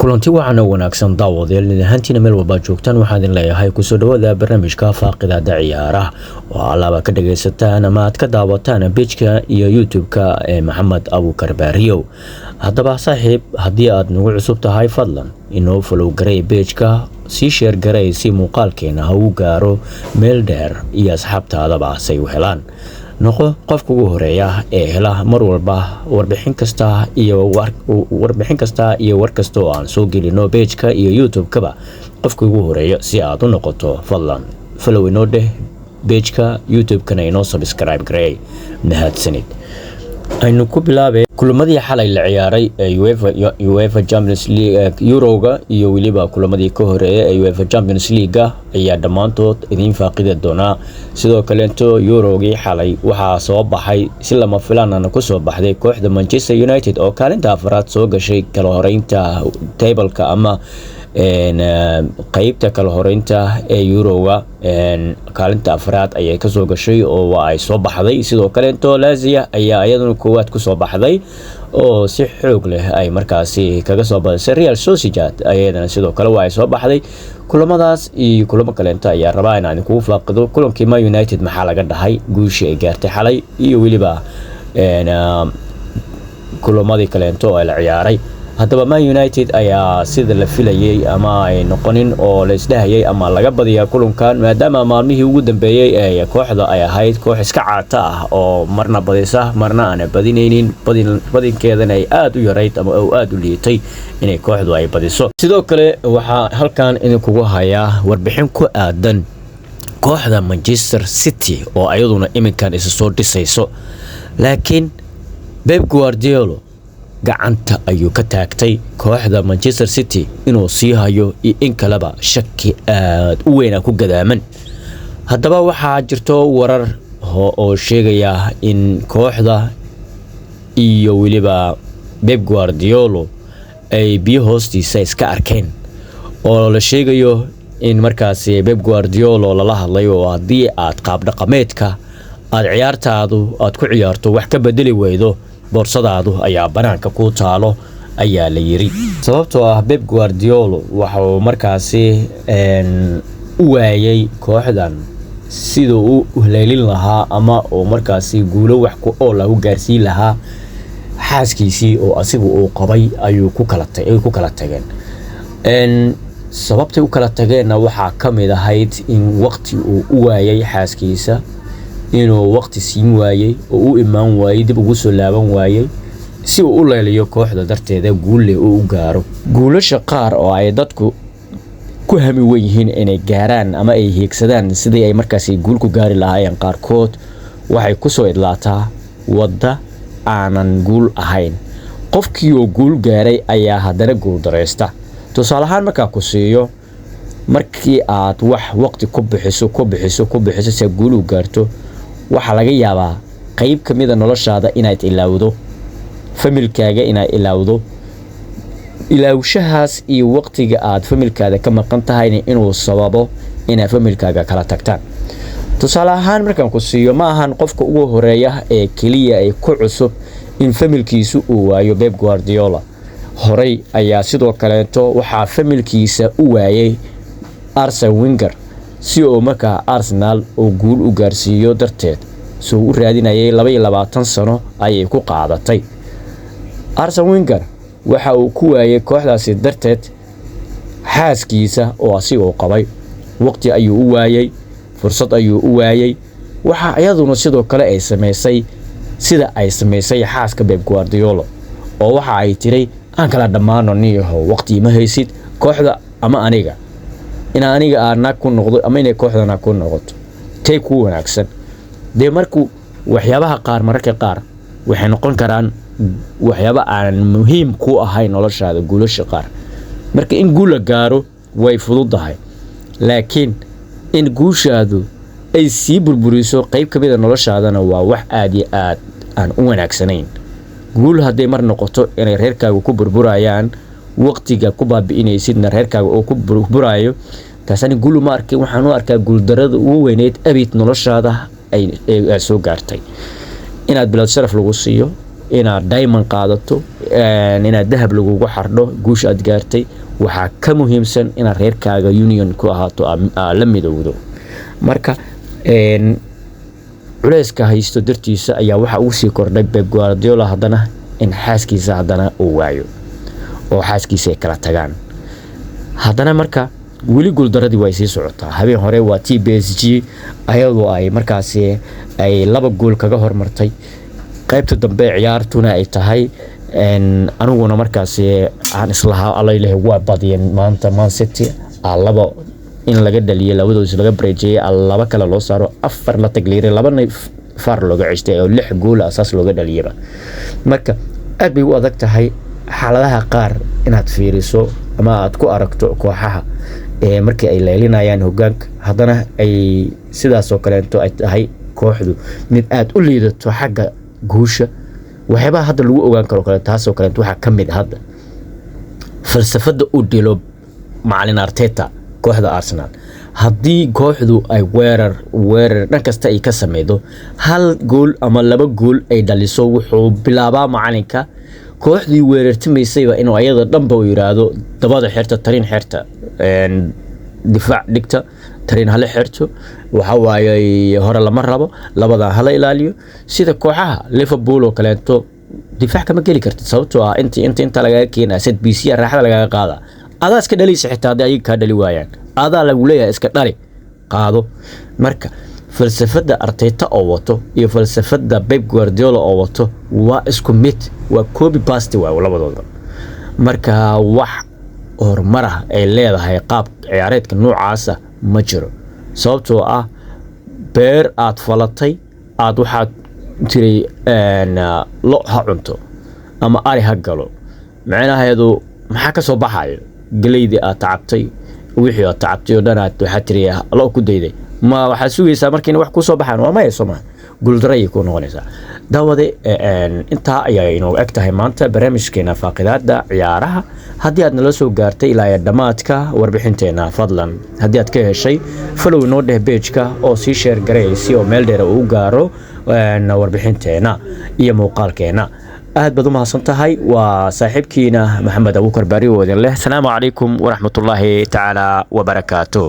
kulanti waxaana wanaagsan daawadeel hantiina meel walba joogtaan waxaan idin leeyahay ku soo dhawaada barnaamijka faaqidada ciyaaraha oo alaaba ka dhagaysataan ama aad ka daawataan page-ka iyo YouTube-ka ee Maxamed Abuukar Baariyow. haddaba saaxiib haddii aad nagu cusub tahay fadlan inoo follow garay page-ka si share garay si muuqaalkeena ha u gaaro meel dheer iyo asxaabtaadaba say u helaan. noqo qofka ugu horeeya ee hela mar walba warbixin kasta iyo war kasta oo aan soo gelino page-ka iyo YouTube-kaba qofka ugu horeeya si aad u noqoto fadlan follow inoo dheh page-ka YouTube-kana inoo subscribe garay mahadsanid. aynu ku bilaabay kulamadii xalay la ciyaaray ee UEFA Champions League Euro-ga iyo waliba kulamadii ka horeeyay ee UEFA Champions League ayaa dhamaantood idin faaqidi doona. sidoo kale Euro-gii xalay waxa soo baxay si lama filaan ku soo baxday kooxda Manchester United oo kaalinta afraad soo gashay kala horeynta table-ka ama qaybta kala horeynta ee Euro-ga kaalinta afraad ayay ka soo gashay oo ay soo baxday. sidoo kale Lazio ayaa iyaduna koowaad ku soo baxday oo si xoog leh ay markaasi kaga soo badisay Real Sociedad ayadana sidoo kale waa ay soo baxday. kulamadaas iyo kulamo kale ayaa rabaa in aan ku faaqido kulankii Man United maxaa laga dhahay guushii ay gaartay xalay iyo waliba kulamadii kale oo la ciyaaray. haddaba Man United ayaa sida la filayay ama ay noqonin oo la isdhahayay ama laga badiyaa kulankan maadaama maalmihii ugu dambeeyay ee kooxda ay ahayd koox iska caata ah oo marna badisa marna aan badinaynin badinkeedana ay aad u yarayd ama aad u liitay inay kooxdu ay badiso. sidoo kale waxa halkan idinkugu hayaa warbixin ku aadan kooxda Manchester City oo ayaduna iminkan isa soo dhisayso laakiin Pep Guardiola gacanta ayuu ka taagtay kooxda Manchester City inuu sii hayo iyo in kaleba shaki aad u weyn ku gadaaman. haddaba waxaa jirto warar oo sheegaya in kooxda iyo waliba Pep Guardiola ay biyo hoostiisa iska arkeen oo la sheegayo in markaasi Pep Guardiola lala hadlayo haddii aad qaab dhaqameedka aad ciyaartaadu aad ku ciyaarto wax ka bedeli weydo boorsadaadu ayaa banaanka ku taalo ayaa la yiri. sababtoo ah Pep Guardiola waxa uu markaasi u waayay kooxdan sidoo uu haleelin lahaa ama oo markaasi guulo wax ku oo lagu gaarsiin lahaa xaaskiisii oo asigu uu qabay ayuu ku kala tageen. sababtay u kala tageenna waxaa kamid ahayd in waqti uu u waayay xaaskiisa inuu waqti siin waayay oo uu imaan waayay dib ugu soo laaban waayay si uu u leeliyo kooxda darteeda guul leh oo u gaaro. guulasha qaar oo ay dadku ku hami weeyeen inay gaaraan ama ay hiigsadaan sidii ay markaasi guul ku gaari lahaayeen qaarkood waxay ku soo idlaataa wada aanan guul ahayn. qofkii oo guul gaaray ayaa haddana guul dareysta. tusaale ahaan marka ku siiyo markii aad wax waqti ku bixiso si guul u gaarto waxa laga yaabaa qayb kamid ah noloshaada inaad ilaawdo familkaaga inaad ilaawdo ilaawshahaas iyo waqtiga aad familkaada ka maqan tahay inuu sababo inaad familkaaga kala tagtaan. tusaale ahaan markaan ku siiyo ma ahan qofka ugu horeeya ee kaliya ay ku cusub in familkiisu uu waayo Pep Guardiola. horey ayaa sidoo kale waxa familkiisa u waayay Arsene Wenger si oo markaa Arsenal oo guul u gaarsiiyo darteed soo u raadinayay 22 sano ayay ku qaadatay. Arsene Wenger waxa uu ku waayay kooxdaasi darteed xaaskiisa oo asigu qabay waqti ayuu u waayay fursad ayuu u waayay. waxa ayaduna sidoo kale ay sameysay sida ay sameysay xaaska Pep Guardiola oo waxa ay tiray aan kala dhamaano niyahow waqti ma haysid kooxda ama aniga aan ku noqdo ama inay kooxdana ku noqoto tay ku wanaagsan. markuu waxyaabaha qaar mararka qaar waxay noqon karaan waxyaabo aan muhiim ku ahayn noloshaada guulasha qaar. marka in guul la gaaro way fududahay laakiin in guushaadu ay sii burburiso qayb kamid ah noloshaadana waa wax aad iyo aad aan u wanaagsanayn. guul haday mar noqoto inay reerkaaga ku burburayaan waqtiga ku baabi'inaysidna reerkaaga oo ku burburayo taasani guul ma arkay. waxaan u arkaa guul darada ugu weyneed abid noloshaada ay soo gaartay inaad bilad sharaf lagu siiyo inaad diamond qaadato inaad dahab lagugu xardho guusha aad gaartay waxaa ka muhiimsan inaad reerkaaga union ku ahaato la midowdo marka culayska haysto dartiisa ayaa waxa ugu sii kordhay Pep Guardiola haddana in xaaskiisa haddana uu waayo oo xaaskiisa ay kala tagaan haddana marka weli guuldaradii way sii socotaa habeen hore waa PSG ayadoo ay markaasi ay 2 gool kaga hormartay qaybta dambe ciyaartuna ay tahay aniguna markaasi aan islaha Alle waa badiyeen maanta Man City laba in laga dhaliyay labadoos laga breejiyay laba kala loo saaro 4 la tagliiray labana far looga cistay oo 6 gool asaas looga dhaliyay marka aad bay u adag tahay xaaladaha qaar inaad fiiriso ama aad ku aragto kooxaha markii ay leelinayaan hoggaanka haddana ay sidaas oo kale ay tahay kooxdu mid aad u liidato xagga guusha waxba hadda lagu ogaan karo kale taas oo kale waxa kamid hadda falsafada u dilo macallin Arteta kooxda Arsenal haddii kooxdu ay weerar dhan kasta ay ka sameeydo 1 gool ama 2 gool ay dhaliso wuxuu bilaabaa macallinka kooxdii weerartimaysayba inuu ayada dhanba u yiraahdo dabada xirta tarin xirta difaac dhigta tarin hal xirto waxa waayay hore lama rabo labada hal ilaaliyo sida kooxaha Liverpool oo kaleeto difaac kama geli kartid sababtoo ah inta laga keenay set BC raaxada laga qaada adaa iska dhalaysa xitaa hadii ay ka dhali waayaan adaa lagu leeyahay iska dhali qaado marka falsafada Arteta oo wato iyo falsafada Pep Guardiola oo wato waa isku mid waa copy paste waa labadooda marka wax horumar ay leedahay qaab ciyaareedka noocaas ma jiro sababtoo ah beer aad falatay aad waxaad tiray lo ha cunto ama ari ha galo macnaheedu maxaa ka soo baxayo galeeydi aad tacabtay wixii aad tacabtay oo dhan aad waxa tiriya lo ku dayday ma waxa sugaysaa markii wax ku soo baxaan waa ma yeesoma guuldaray ku noqonaysa dawade inta ayaa inoo egtahay maanta barnaamijkeena faaqidaada ciyaaraha haddii aad nala soo gaartay ilaa dhamaadka warbixinteena fadlan haddii aad ka heshay follow noo dheh page-ka oo sii share gareeyay oo meel dheer uu gaaro warbixinteena iyo muuqaalkeena aad baad u mahadsan tahay waa saaxiibkiina Maxamed Abuukar Bari oo idin leh salaamu calaykum waraxmatullaahi tacaala wa barakaatuh